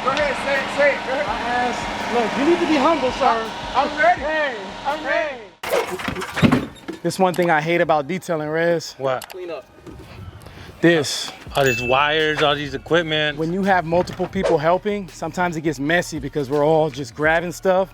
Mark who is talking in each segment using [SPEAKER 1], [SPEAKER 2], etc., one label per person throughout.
[SPEAKER 1] Go ahead, say it. Go ahead.
[SPEAKER 2] I asked, look, you need to be humble, sir.
[SPEAKER 1] I'm ready.
[SPEAKER 2] Hey,
[SPEAKER 1] I'm ready.
[SPEAKER 2] This one thing I hate about detailing, Rez.
[SPEAKER 3] What?
[SPEAKER 1] Clean up.
[SPEAKER 2] This.
[SPEAKER 3] All these wires, all these equipment.
[SPEAKER 2] When you have multiple people helping, sometimes it gets messy because we're all just grabbing stuff.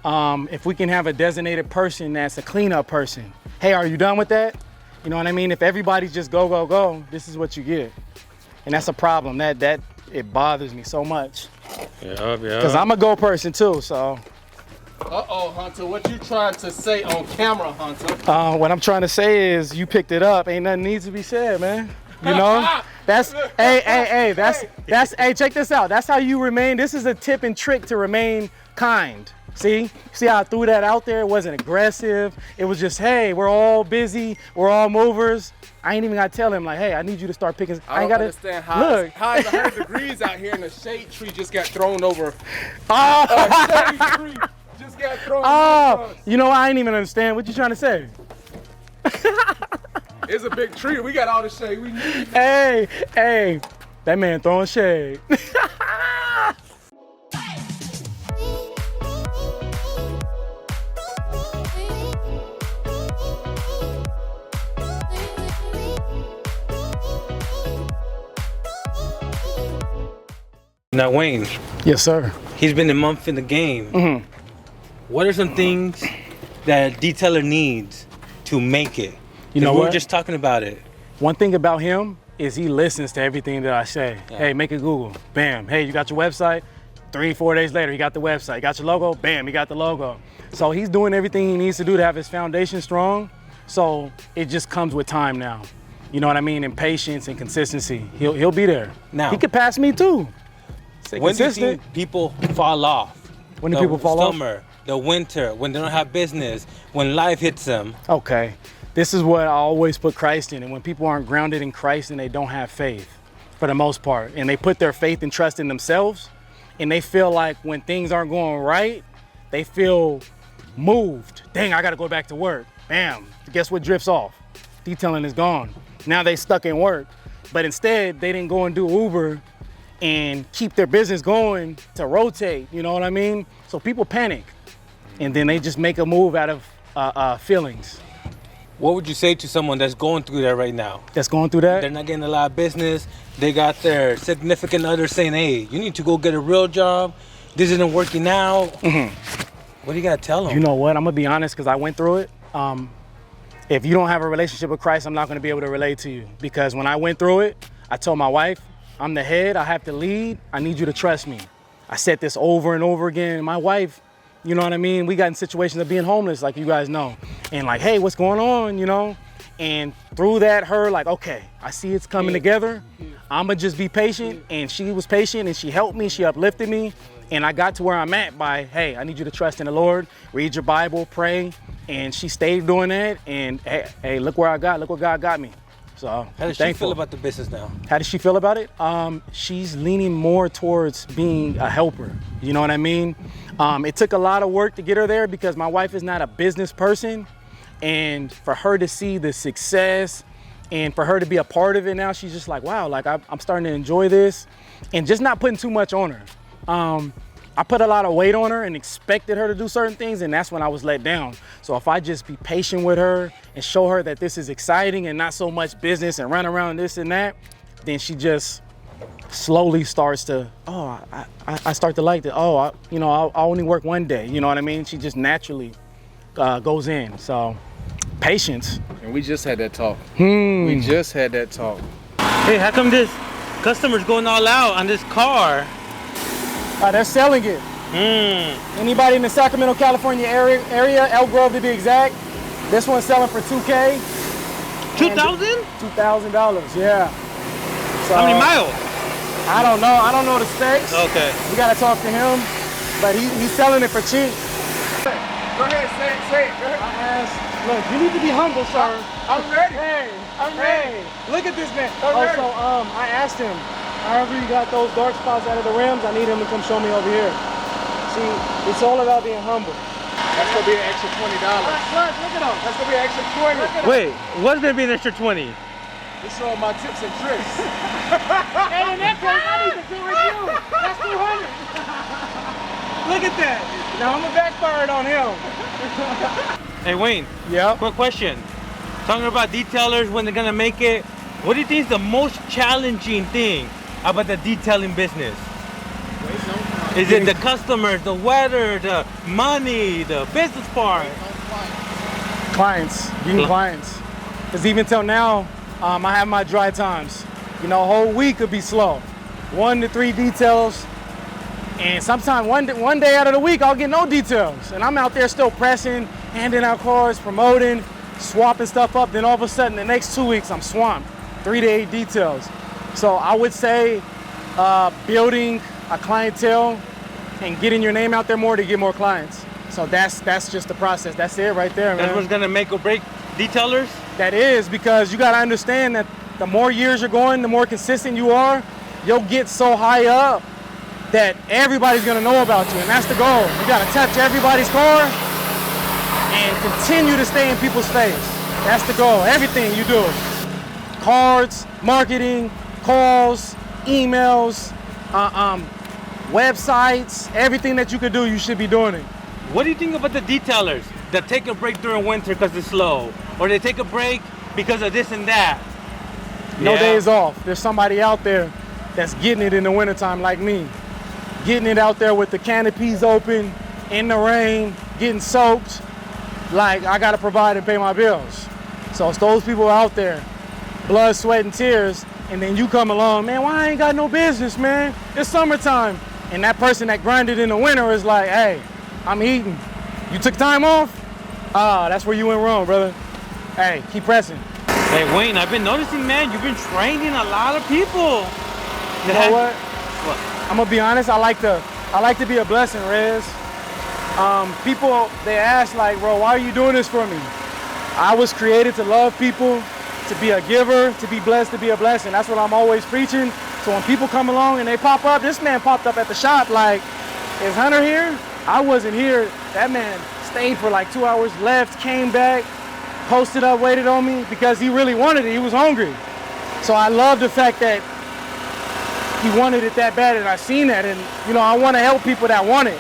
[SPEAKER 2] If we can have a designated person that's a cleanup person. Hey, are you done with that? You know what I mean? If everybody's just go, go, go, this is what you get. And that's a problem. That it bothers me so much.
[SPEAKER 3] Yeah.
[SPEAKER 2] Because I'm a go person too, so.
[SPEAKER 1] Uh-oh, Hunter, what you trying to say on camera, Hunter?
[SPEAKER 2] What I'm trying to say is you picked it up. Ain't nothing needs to be said, man. You know? That's, hey, hey, check this out. That's how you remain. This is a tip and trick to remain kind. See how I threw that out there? It wasn't aggressive. It was just, hey, we're all busy. We're all movers. I ain't even got to tell him, like, hey, I need you to start picking.
[SPEAKER 1] I don't understand how it's 100 degrees out here and the shade tree just got thrown over. Shade tree just got thrown over.
[SPEAKER 2] You know, I ain't even understand. What you trying to say?
[SPEAKER 1] It's a big tree. We got all the shade we need.
[SPEAKER 2] Hey, that man throwing shade.
[SPEAKER 3] Now, Wayne.
[SPEAKER 2] Yes, sir.
[SPEAKER 3] He's been a month in the game.
[SPEAKER 2] Mm-hmm.
[SPEAKER 3] What are some things that a detailer needs to make it?
[SPEAKER 2] You know
[SPEAKER 3] we
[SPEAKER 2] what?
[SPEAKER 3] were just talking about it.
[SPEAKER 2] One thing about him is he listens to everything that I say.
[SPEAKER 3] Yeah.
[SPEAKER 2] Hey, make it Google. Bam. Hey, you got your website? 3-4 days later, he got the website. You got your logo? Bam, he got the logo. So he's doing everything he needs to do to have his foundation strong. So it just comes with time now. You know what I mean? And patience and consistency. He'll be there.
[SPEAKER 3] Now,
[SPEAKER 2] he could pass me too. Stay
[SPEAKER 3] when do you
[SPEAKER 2] consistent.
[SPEAKER 3] see people fall off?
[SPEAKER 2] When do people fall off?
[SPEAKER 3] The summer, the winter, when they don't have business, when life hits them.
[SPEAKER 2] Okay. This is what I always put Christ in. And when people aren't grounded in Christ and they don't have faith, for the most part, and they put their faith and trust in themselves, and they feel like when things aren't going right, they feel moved. Dang, I gotta go back to work. Bam, guess what drifts off? Detailing is gone. Now they stuck in work. But instead, they didn't go and do Uber and keep their business going to rotate, you know what I mean? So people panic, and then they just make a move out of feelings.
[SPEAKER 3] What would you say to someone that's going through that right now?
[SPEAKER 2] That's going through that?
[SPEAKER 3] They're not getting a lot of business. They got their significant other saying, hey, you need to go get a real job. This isn't working out.
[SPEAKER 2] Mm-hmm.
[SPEAKER 3] What do you got to tell them?
[SPEAKER 2] You know what? I'm going to be honest because I went through it. If you don't have a relationship with Christ, I'm not going to be able to relate to you. Because when I went through it, I told my wife, I'm the head. I have to lead. I need you to trust me. I said this over and over again. My wife, you know what I mean? We got in situations of being homeless, like you guys know. And like, hey, what's going on, you know? And through that, her like, okay, I see it's coming together. I'ma just be patient. And she was patient and she helped me, she uplifted me. And I got to where I'm at by, hey, I need you to trust in the Lord, read your Bible, pray. And she stayed doing that. And hey, look where look what God got me. So
[SPEAKER 3] how does she feel about the business now?
[SPEAKER 2] How does she feel about it? She's leaning more towards being a helper. You know what I mean? It took a lot of work to get her there because my wife is not a business person. And for her to see the success and for her to be a part of it now, she's just like, wow, like I'm starting to enjoy this and just not putting too much on her. I put a lot of weight on her and expected her to do certain things, and that's when I was let down. So if I just be patient with her and show her that this is exciting and not so much business and run around this and that, then she just slowly starts to, I start to like it. I only work one day, you know what I mean? She just naturally goes in, so patience.
[SPEAKER 1] And we just had that talk. We just had that talk.
[SPEAKER 3] Hey, how come this customer's going all out on this car?
[SPEAKER 2] They're selling it. Anybody in the Sacramento, California area, Elk Grove to be exact, this one's selling for $2K.
[SPEAKER 3] $2,000?
[SPEAKER 2] $2,000, yeah. So,
[SPEAKER 3] how many miles?
[SPEAKER 2] I don't know the specs.
[SPEAKER 3] Okay.
[SPEAKER 2] We gotta talk to him, but he's selling it for cheap.
[SPEAKER 1] Go ahead, say it. Go ahead.
[SPEAKER 2] I asked, look, you need to be humble, sir.
[SPEAKER 1] I'm ready.
[SPEAKER 2] I'm ready. Look at this man.
[SPEAKER 1] Ready.
[SPEAKER 2] So I asked him, however you got those dark spots out of the rims, I need him to come show me over here. See, it's all about being humble.
[SPEAKER 1] That's gonna be an extra $20.
[SPEAKER 2] Look at him.
[SPEAKER 1] That's gonna be an extra 20.
[SPEAKER 3] Wait, what's gonna be an extra 20?
[SPEAKER 1] You show my tips and tricks.
[SPEAKER 2] Hey, in that case, I need to do with you. That's 200. look at that. Now I'm gonna backfire it on him.
[SPEAKER 3] Hey Wayne.
[SPEAKER 2] Yeah.
[SPEAKER 3] Quick question. Talking about detailers when they're gonna make it, what do you think is the most challenging thing about the detailing business? Is it the customers, the weather, the money, the business part?
[SPEAKER 2] Clients, getting clients. Because even till now, I have my dry times. You know, a whole week could be slow. 1 to 3 details. And sometimes one day out of the week, I'll get no details. And I'm out there still pressing, handing out cards, promoting, swapping stuff up. Then all of a sudden, the next 2 weeks, I'm swamped. 3 to 8 details. So I would say building a clientele and getting your name out there more to get more clients. So that's just the process. That's it right there, man.
[SPEAKER 3] That's what's gonna make or break detailers?
[SPEAKER 2] That is, because you gotta understand that the more years you're going, the more consistent you are, you'll get so high up that everybody's gonna know about you, and that's the goal. You gotta touch everybody's car and continue to stay in people's face. That's the goal, everything you do. Cards, marketing, calls, emails, websites, everything that you could do, you should be doing it.
[SPEAKER 3] What do you think about the detailers that take a break during winter because it's slow? Or they take a break because of this and that?
[SPEAKER 2] No days off. There's somebody out there that's getting it in the wintertime like me. Getting it out there with the canopies open, in the rain, getting soaked. Like, I gotta provide and pay my bills. So it's those people out there, blood, sweat, and tears, and then you come along, man, why I ain't got no business, man? It's summertime. And that person that grinded in the winter is like, hey, I'm eating. You took time off? That's where you went wrong, brother. Hey, keep pressing.
[SPEAKER 3] Hey Wayne, I've been noticing, man, you've been training a lot of people.
[SPEAKER 2] You know what? I'm gonna be honest, I like to be a blessing, Rez. People, they ask like, bro, why are you doing this for me? I was created to love people, to be a giver, to be blessed, to be a blessing. That's what I'm always preaching. So when people come along and they pop up, this man popped up at the shop like, is Hunter here? I wasn't here. That man stayed for like 2 hours, left, came back, posted up, waited on me because he really wanted it. He was hungry. So I love the fact that he wanted it that bad, and I seen that. And you know, I want to help people that want it,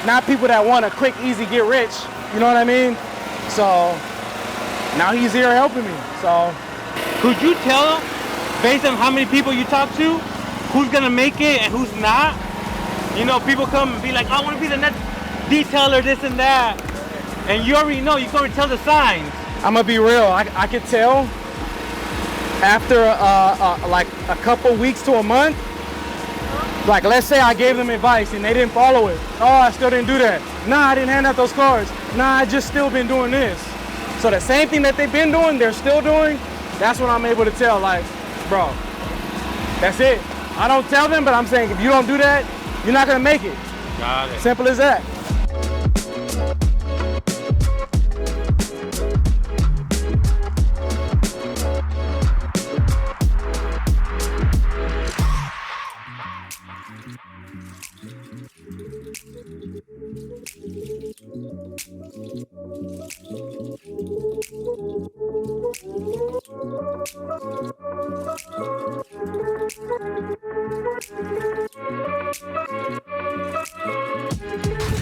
[SPEAKER 2] not people that want a quick, easy get rich. You know what I mean? So now he's here helping me. So
[SPEAKER 3] could you tell, based on how many people you talk to, who's gonna make it and who's not? You know, people come and be like, I want to be the next detailer, this and that. And you already know, you can already tell the signs.
[SPEAKER 2] I'm gonna be real, I could tell after like a couple weeks to a month. Like, let's say I gave them advice and they didn't follow it. Oh, I still didn't do that. Nah, I didn't hand out those cards. Nah, I just still been doing this. So the same thing that they've been doing, they're still doing. That's what I'm able to tell, like, bro, that's it. I don't tell them, but I'm saying if you don't do that, you're not gonna make it.
[SPEAKER 3] Got it.
[SPEAKER 2] Simple as that.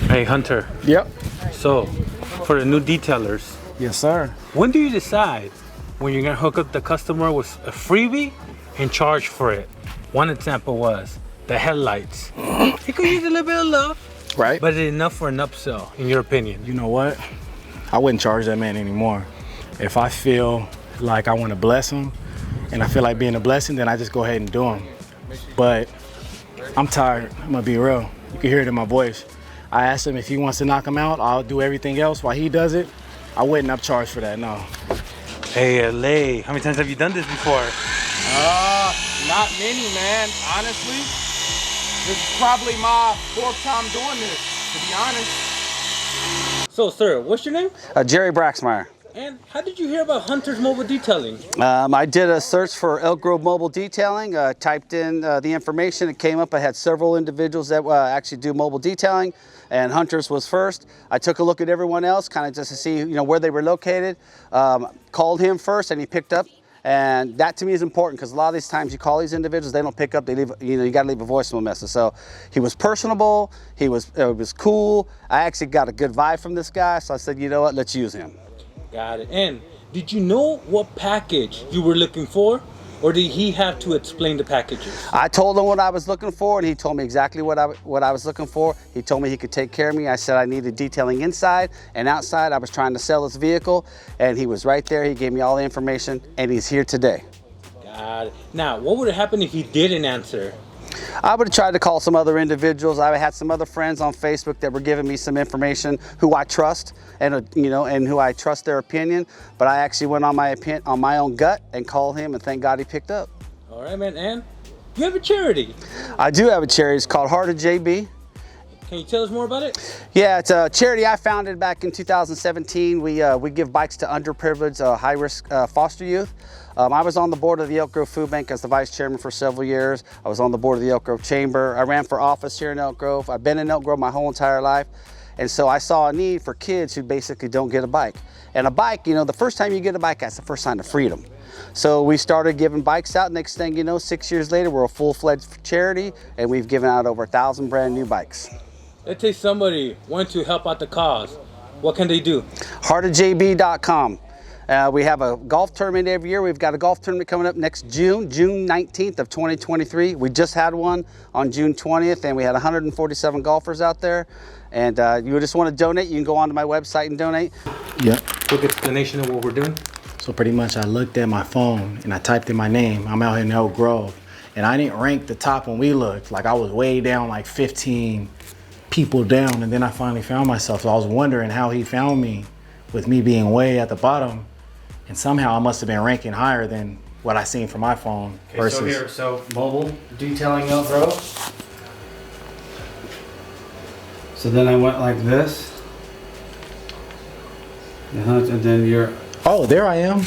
[SPEAKER 3] Hey Hunter.
[SPEAKER 2] Yep.
[SPEAKER 3] So, for the new detailers,
[SPEAKER 2] Yes, sir.
[SPEAKER 3] when do you decide when you're gonna hook up the customer with a freebie and charge for it? One example was the headlights. It could use a little bit of love,
[SPEAKER 2] Right.
[SPEAKER 3] but it's enough for an upsell, in your opinion.
[SPEAKER 2] You know what? I wouldn't charge that man anymore. If I feel like I want to bless him and I feel like being a blessing, then I just go ahead and do him. But I'm tired. I'm gonna be real. You can hear it in my voice. I asked him if he wants to knock him out, I'll do everything else while he does it. I wouldn't upcharge for that, no.
[SPEAKER 3] Hey LA, how many times have you done this before?
[SPEAKER 1] Not many, man. Honestly, this is probably my 4th time doing this, to be honest.
[SPEAKER 3] So sir, what's your name?
[SPEAKER 4] Jerry Braxmeyer.
[SPEAKER 3] And how did you hear about Hunter's Mobile Detailing?
[SPEAKER 4] I did a search for Elk Grove Mobile Detailing, typed in the information, it came up. I had several individuals that actually do mobile detailing, and Hunter's was first. I took a look at everyone else, kind of just to see where they were located. Called him first, and he picked up, And that to me is important because a lot of these times you call these individuals, they don't pick up, they leave, you got to leave a voicemail message. So he was personable, it was cool. I actually got a good vibe from this guy, so I said, you know what, let's use him.
[SPEAKER 3] Got it. And did you know what package you were looking for? Or did he have to explain the packages?
[SPEAKER 4] I told him what I was looking for, and he told me exactly what I was looking for. He told me he could take care of me. I said I needed detailing inside and outside. I was trying to sell his vehicle, and he was right there. He gave me all the information, and he's here today.
[SPEAKER 3] Got it. Now, what would have happened if he didn't answer?
[SPEAKER 4] I would have tried to call some other individuals. I had some other friends on Facebook that were giving me some information who I trust and and who I trust their opinion. But I actually went on my own gut and called him, and thank God he picked up.
[SPEAKER 3] All right, man. And you have a charity.
[SPEAKER 4] I do have a charity. It's called Heart of JB.
[SPEAKER 3] Can you tell us more about it?
[SPEAKER 4] Yeah, it's a charity I founded back in 2017. We give bikes to underprivileged, high-risk foster youth. I was on the board of the Elk Grove Food Bank as the vice chairman for several years. I was on the board of the Elk Grove Chamber. I ran for office here in Elk Grove. I've been in Elk Grove my whole entire life. And so I saw a need for kids who basically don't get a bike. And a bike, the first time you get a bike, that's the first sign of freedom. So we started giving bikes out. Next thing you know, 6 years later, we're a full-fledged charity, and we've given out over 1,000 brand new bikes.
[SPEAKER 3] Let's say somebody wants to help out the cause. What can they do?
[SPEAKER 4] Heartofjb.com. We have a golf tournament every year. We've got a golf tournament coming up next June 19th of 2023. We just had one on June 20th, and we had 147 golfers out there. And you just want to donate, you can go onto my website and donate.
[SPEAKER 2] Yep.
[SPEAKER 3] Quick explanation of what we're doing.
[SPEAKER 2] So pretty much I looked at my phone and I typed in my name. I'm out here in Elk Grove. And I didn't rank the top when we looked. Like I was way down, like 15 people down. And then I finally found myself. So I was wondering how he found me with me being way at the bottom. And somehow I must have been ranking higher than what I seen from my phone.
[SPEAKER 4] Okay,
[SPEAKER 2] versus.
[SPEAKER 4] so mobile detailing Elk Grove. So then I went like this. And then you're.
[SPEAKER 2] Oh, there I am.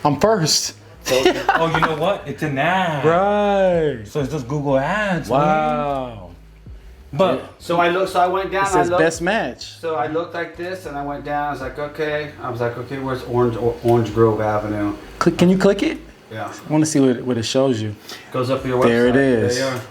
[SPEAKER 2] I'm first.
[SPEAKER 3] So, oh, you know what? It's an ad.
[SPEAKER 2] Right.
[SPEAKER 3] So it's just Google Ads.
[SPEAKER 2] Wow.
[SPEAKER 3] Man. But
[SPEAKER 4] so I went down.
[SPEAKER 2] It says
[SPEAKER 4] I looked,
[SPEAKER 2] best match.
[SPEAKER 4] So I looked like this, and I went down. I was like, okay. Where's Orange Grove Avenue?
[SPEAKER 2] Can you click it?
[SPEAKER 4] Yeah.
[SPEAKER 2] I want to see what it shows you.
[SPEAKER 4] Goes up to your website.
[SPEAKER 2] There it is.
[SPEAKER 4] There you are.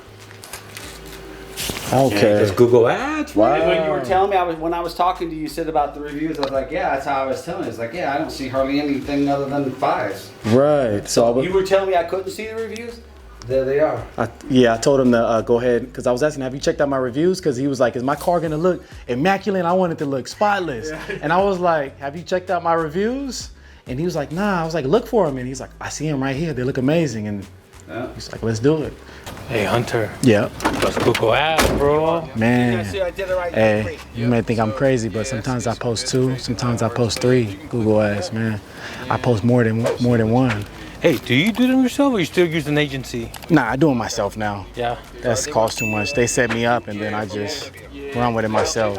[SPEAKER 2] Okay.
[SPEAKER 3] it's Google Ads.
[SPEAKER 2] Wow.
[SPEAKER 4] And when you were telling me, when I was talking to you, you said about the reviews. I was like, yeah, that's how I was telling you. It's like, yeah, I don't see hardly anything other than 5s.
[SPEAKER 2] Right. So
[SPEAKER 4] You were telling me I couldn't see the reviews? There they are.
[SPEAKER 2] I told him to go ahead because I was asking, have you checked out my reviews? Because he was like, is my car gonna look immaculate? I want it to look spotless. Yeah. And I was like, have you checked out my reviews? And he was like, nah. I was like, look for them. And he's like, I see them right here. They look amazing. And he's like, let's do it.
[SPEAKER 3] Hey, Hunter.
[SPEAKER 2] Yeah.
[SPEAKER 3] Let's Google Ads, bro.
[SPEAKER 2] Man.
[SPEAKER 4] See, I did it right.
[SPEAKER 2] Hey, you may think I'm crazy, but sometimes I post 2, sometimes I post 3 Google Ads, man. I post more than one.
[SPEAKER 3] Hey, do you do them yourself or you still use an agency?
[SPEAKER 2] Nah, I do them myself now.
[SPEAKER 3] Yeah.
[SPEAKER 2] That's cost too much. They set me up and then I just run with it myself.